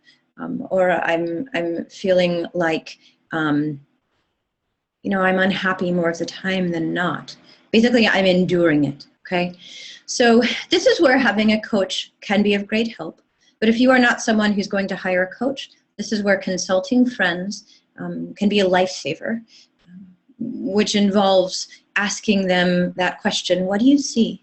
Or I'm feeling like, I'm unhappy more of the time than not. Basically, I'm enduring it, okay? So this is where having a coach can be of great help. But if you are not someone who's going to hire a coach, this is where consulting friends can be a lifesaver, which involves asking them that question, what do you see?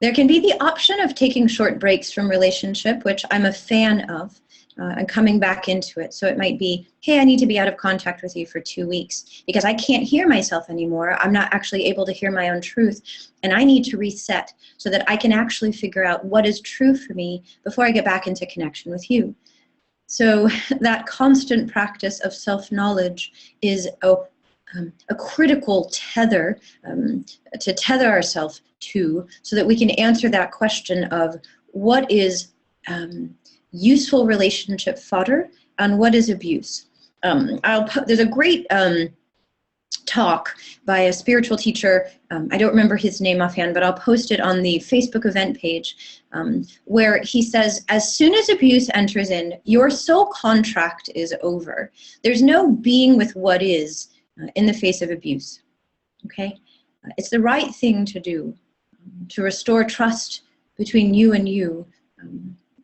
There can be the option of taking short breaks from relationship, which I'm a fan of. and coming back into it. So it might be, hey, I need to be out of contact with you for 2 weeks because I can't hear myself anymore. I'm not actually able to hear my own truth. And I need to reset so that I can actually figure out what is true for me before I get back into connection with you. So that constant practice of self-knowledge is a critical tether to tether ourselves to, so that we can answer that question of what is useful relationship fodder and what is abuse. There's a great talk by a spiritual teacher, I don't remember his name offhand, but I'll post it on the Facebook event page, where he says, as soon as abuse enters in, your soul contract is over. There's no being with what is in the face of abuse, okay? It's the right thing to do, to restore trust between you and you.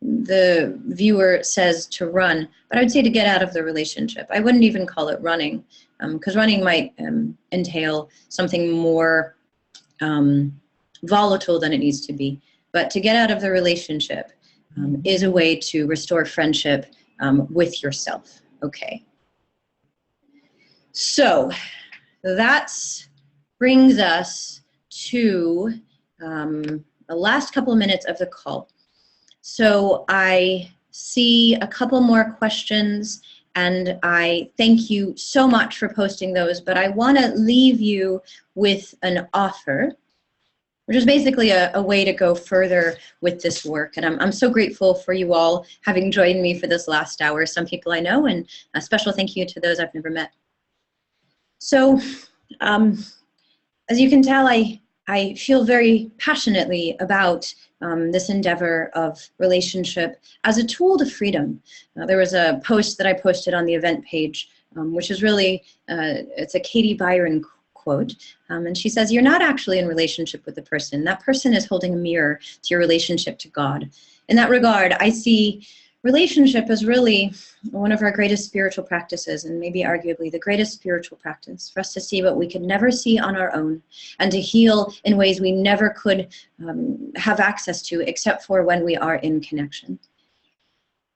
The viewer says to run, but I would say to get out of the relationship. I wouldn't even call it running, because running might entail something more volatile than it needs to be. But to get out of the relationship is a way to restore friendship with yourself, okay? So that brings us to the last couple of minutes of the call. So I see a couple more questions, and I thank you so much for posting those, but I want to leave you with an offer, which is basically a way to go further with this work. And I'm so grateful for you all having joined me for this last hour. Some people I know, and a special thank you to those I've never met. So as you can tell, I feel very passionately about this endeavor of relationship as a tool to freedom. There was a post that I posted on the event page, which is really, it's a Katie Byron quote, and she says, you're not actually in relationship with the person. That person is holding a mirror to your relationship to God. In that regard, I see relationship as really one of our greatest spiritual practices, and maybe arguably the greatest spiritual practice, for us to see what we could never see on our own, and to heal in ways we never could have access to except for when we are in connection.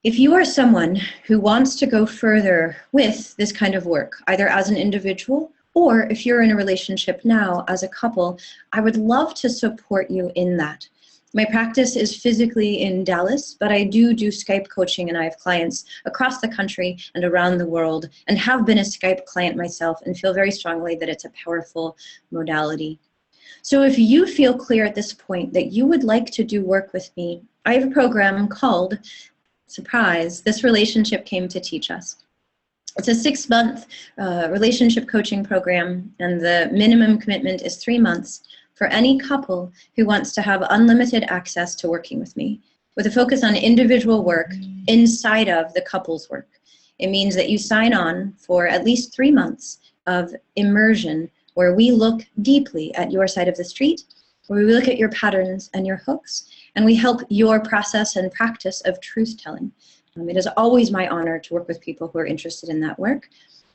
If you are someone who wants to go further with this kind of work, either as an individual or if you're in a relationship now as a couple, I would love to support you in that. My practice is physically in Dallas, but I do Skype coaching, and I have clients across the country and around the world, and have been a Skype client myself and feel very strongly that it's a powerful modality. So if you feel clear at this point that you would like to do work with me, I have a program called, surprise, This Relationship Came to Teach Us. It's a 6-month relationship coaching program, and the minimum commitment is 3 months. For any couple who wants to have unlimited access to working with me, with a focus on individual work inside of the couple's work. It means that you sign on for at least 3 months of immersion, where we look deeply at your side of the street, where we look at your patterns and your hooks, and we help your process and practice of truth-telling. It is always my honor to work with people who are interested in that work.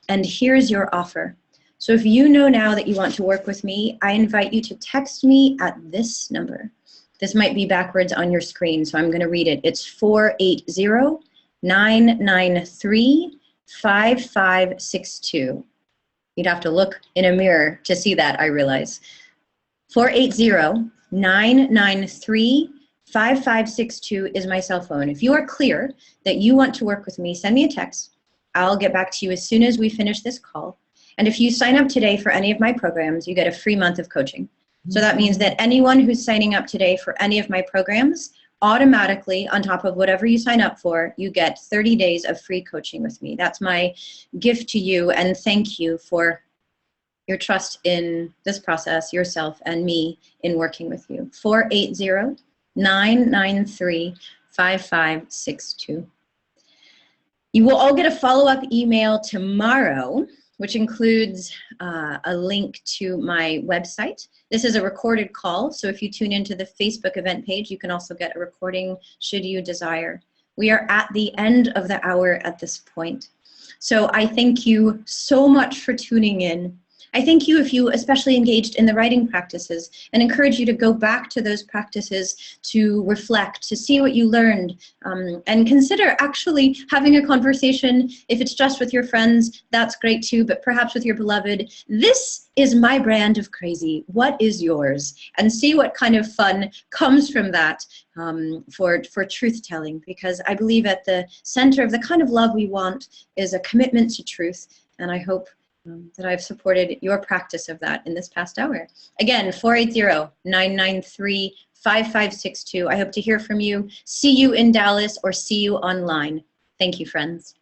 And here's your offer. So if you know now that you want to work with me, I invite you to text me at this number. This might be backwards on your screen, so I'm going to read it. It's 480-993-5562. You'd have to look in a mirror to see that, I realize. 480-993-5562 is my cell phone. If you are clear that you want to work with me, send me a text. I'll get back to you as soon as we finish this call. And if you sign up today for any of my programs, you get a free month of coaching. So that means that anyone who's signing up today for any of my programs, automatically, on top of whatever you sign up for, you get 30 days of free coaching with me. That's my gift to you, and thank you for your trust in this process, yourself and me, in working with you. 480-993-5562. You will all get a follow-up email tomorrow, which includes a link to my website. This is a recorded call, so if you tune into the Facebook event page, you can also get a recording should you desire. We are at the end of the hour at this point. So I thank you so much for tuning in. I thank you if you especially engaged in the writing practices, and encourage you to go back to those practices to reflect, to see what you learned, and consider actually having a conversation. If it's just with your friends, that's great too, but perhaps with your beloved. This is my brand of crazy. What is yours? And see what kind of fun comes from that for truth-telling, because I believe at the center of the kind of love we want is a commitment to truth, and I hope that I've supported your practice of that in this past hour. Again, 480-993-5562. I hope to hear from you, see you in Dallas, or see you online. Thank you, friends.